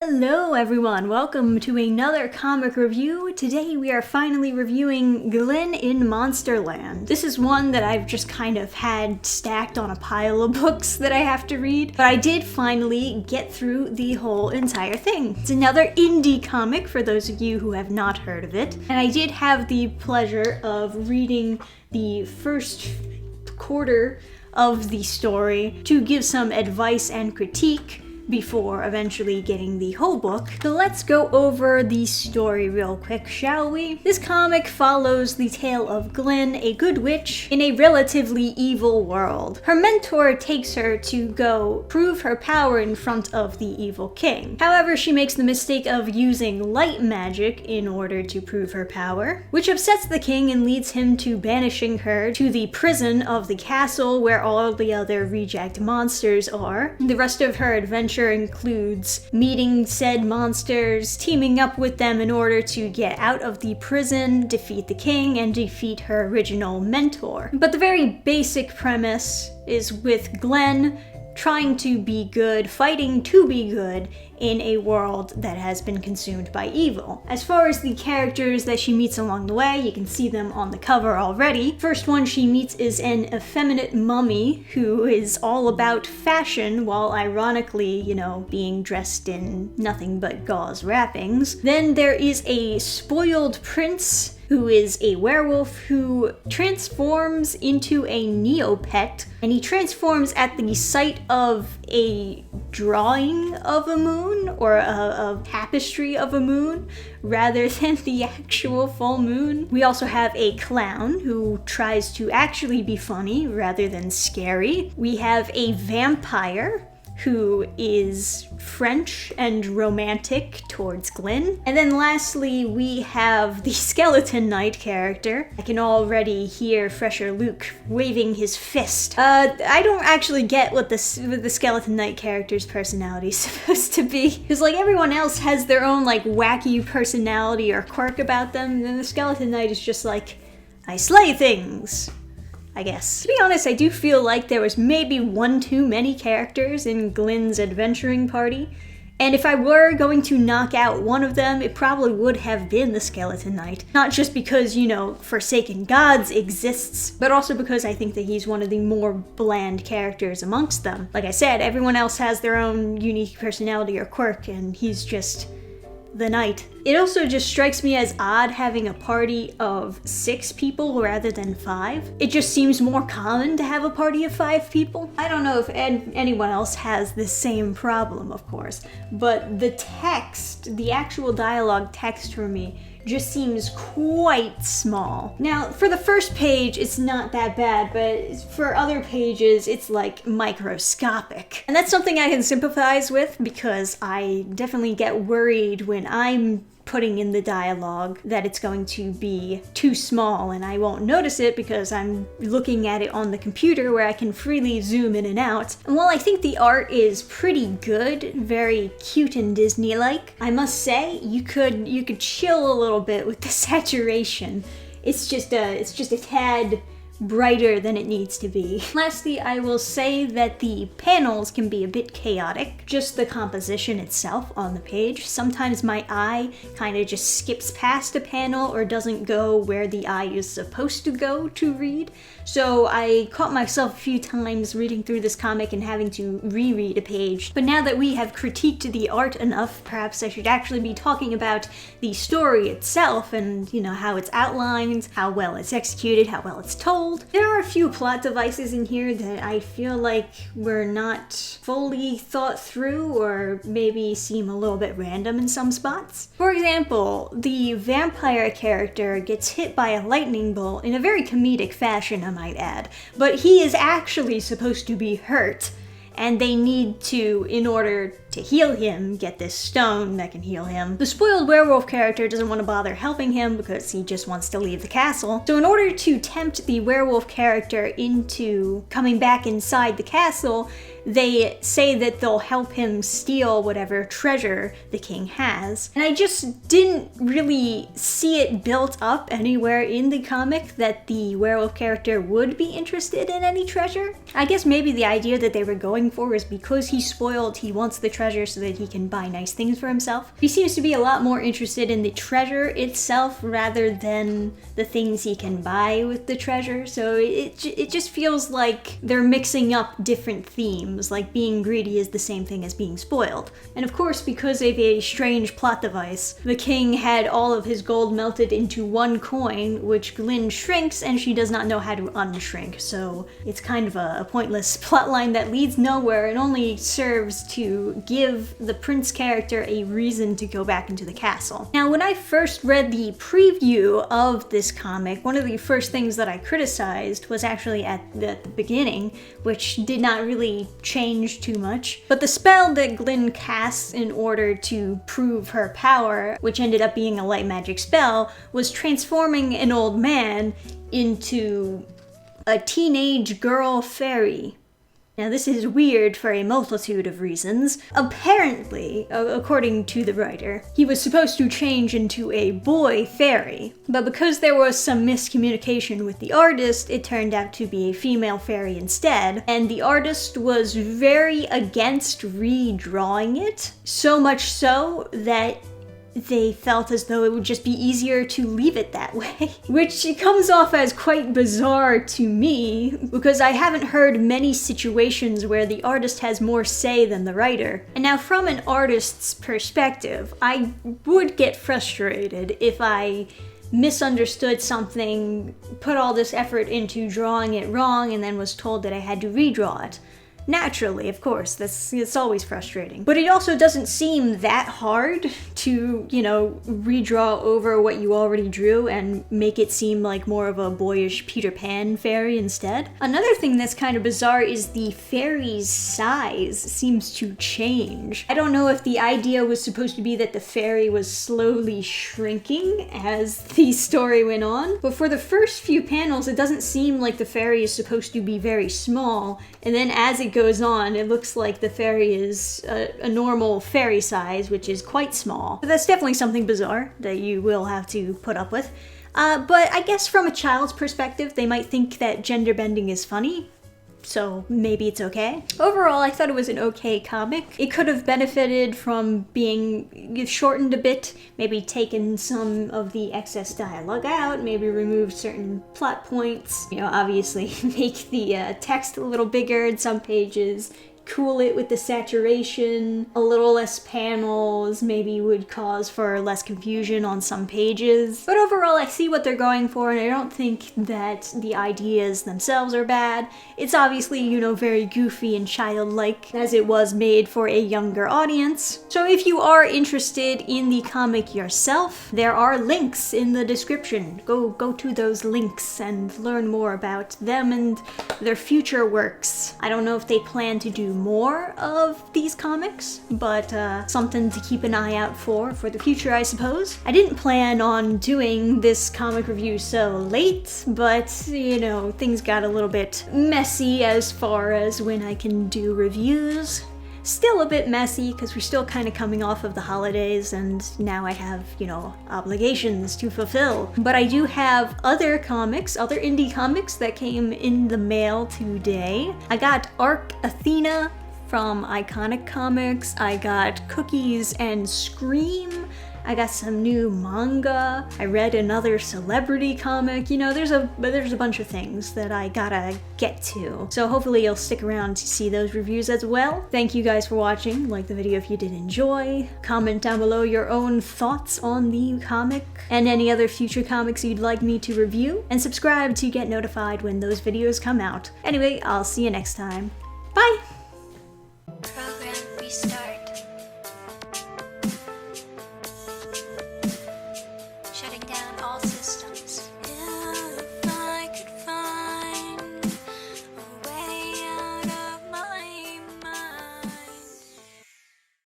Hello everyone, welcome to another comic review. Today we are finally reviewing Glyn in Monsterland. This is one that I've just kind of had stacked on a pile of books that I have to read, but I did finally get through the whole entire thing. It's another indie comic for those of you who have not heard of it, and I did have the pleasure of reading the first quarter of the story to give some advice and critique before eventually getting the whole book. So let's go over the story real quick, shall we? This comic follows the tale of Glyn, a good witch in a relatively evil world. Her mentor takes her to go prove her power in front of the evil king. However, she makes the mistake of using light magic in order to prove her power, which upsets the king and leads him to banishing her to the prison of the castle where all the other reject monsters are. The rest of her adventure includes meeting said monsters, teaming up with them in order to get out of the prison, defeat the king, and defeat her original mentor. But the very basic premise is with Glyn trying to be good, fighting to be good in a world that has been consumed by evil. As far as the characters that she meets along the way, you can see them on the cover already. First one she meets is an effeminate mummy who is all about fashion while ironically, being dressed in nothing but gauze wrappings. Then there is a spoiled prince who is a werewolf who transforms into a Neopet, and he transforms at the sight of a drawing of a moon, or a tapestry of a moon, rather than the actual full moon. We also have a clown who tries to actually be funny rather than scary. We have a vampire who is French and romantic towards Glyn. And then lastly, we have the Skeleton Knight character. I can already hear Fresher Luke waving his fist. I don't actually get what the Skeleton Knight character's personality is supposed to be. Because everyone else has their own wacky personality or quirk about them, and the Skeleton Knight is just I slay things, I guess. To be honest, I do feel like there was maybe one too many characters in Glyn's adventuring party, and if I were going to knock out one of them, it probably would have been the Skeleton Knight. Not just because, Forsaken Gods exists, but also because I think that he's one of the more bland characters amongst them. Like I said, everyone else has their own unique personality or quirk, and he's just the knight. It also just strikes me as odd having a party of 6 people rather than 5. It just seems more common to have a party of 5 people. I don't know if anyone else has the same problem, of course, but the text, the actual dialogue text for me, just seems quite small. Now, for the first page, it's not that bad, but for other pages, it's microscopic. And that's something I can sympathize with because I definitely get worried when I'm putting in the dialogue that it's going to be too small, and I won't notice it because I'm looking at it on the computer where I can freely zoom in and out. And while I think the art is pretty good, very cute and Disney-like, I must say you could chill a little bit with the saturation. It's just a tad brighter than it needs to be. Lastly, I will say that the panels can be a bit chaotic. Just the composition itself on the page. Sometimes my eye kind of just skips past a panel or doesn't go where the eye is supposed to go to read. So I caught myself a few times reading through this comic and having to reread a page. But now that we have critiqued the art enough, perhaps I should actually be talking about the story itself and, how it's outlined, how well it's executed, how well it's told. There are a few plot devices in here that I feel like were not fully thought through or maybe seem a little bit random in some spots. For example, the vampire character gets hit by a lightning bolt in a very comedic fashion, I might add, but he is actually supposed to be hurt, and they need to, in order to heal him, get this stone that can heal him. The spoiled werewolf character doesn't want to bother helping him because he just wants to leave the castle. So in order to tempt the werewolf character into coming back inside the castle, they say that they'll help him steal whatever treasure the king has. And I just didn't really see it built up anywhere in the comic that the werewolf character would be interested in any treasure. I guess maybe the idea that they were going for is because he's spoiled, he wants the treasure so that he can buy nice things for himself. He seems to be a lot more interested in the treasure itself rather than the things he can buy with the treasure. So it just feels like they're mixing up different themes, like being greedy is the same thing as being spoiled. And of course, because of a strange plot device, the king had all of his gold melted into one coin, which Glyn shrinks and she does not know how to unshrink. So it's kind of a pointless plotline that leads nowhere and only serves to give the prince character a reason to go back into the castle. Now, when I first read the preview of this comic, one of the first things that I criticized was actually at the beginning, which did not really change too much. But the spell that Glyn casts in order to prove her power, which ended up being a light magic spell, was transforming an old man into a teenage girl fairy. Now, this is weird for a multitude of reasons. Apparently, according to the writer, he was supposed to change into a boy fairy, but because there was some miscommunication with the artist, it turned out to be a female fairy instead, and the artist was very against redrawing it, so much so that they felt as though it would just be easier to leave it that way. Which comes off as quite bizarre to me, because I haven't heard many situations where the artist has more say than the writer. And now from an artist's perspective, I would get frustrated if I misunderstood something, put all this effort into drawing it wrong, and then was told that I had to redraw it. Naturally, of course, it's always frustrating. But it also doesn't seem that hard to, redraw over what you already drew and make it seem like more of a boyish Peter Pan fairy instead. Another thing that's kind of bizarre is the fairy's size seems to change. I don't know if the idea was supposed to be that the fairy was slowly shrinking as the story went on, but for the first few panels, it doesn't seem like the fairy is supposed to be very small, and then as it goes on, it looks like the fairy is a normal fairy size, which is quite small. So that's definitely something bizarre that you will have to put up with. But I guess from a child's perspective, they might think that gender bending is funny, so maybe it's okay. Overall, I thought it was an okay comic. It could have benefited from being shortened a bit, maybe taken some of the excess dialogue out, maybe removed certain plot points, obviously make the text a little bigger in some pages, cool it with the saturation, a little less panels maybe would cause for less confusion on some pages. But overall, I see what they're going for, and I don't think that the ideas themselves are bad. It's obviously, very goofy and childlike, as it was made for a younger audience. So if you are interested in the comic yourself, there are links in the description. Go to those links and learn more about them and their future works. I don't know if they plan to do more of these comics, but something to keep an eye out for the future, I suppose. I didn't plan on doing this comic review so late, but things got a little bit messy as far as when I can do reviews. Still a bit messy because we're still kind of coming off of the holidays and now I have, obligations to fulfill. But I do have other indie comics that came in the mail today. I got Arc Athena from Iconic Comics. I got Cookies and Scream. I got some new manga. I read another celebrity comic. There's a bunch of things that I gotta get to. So hopefully you'll stick around to see those reviews as well. Thank you guys for watching. Like the video if you did enjoy. Comment down below your own thoughts on the comic and any other future comics you'd like me to review. And subscribe to get notified when those videos come out. Anyway, I'll see you next time. Bye!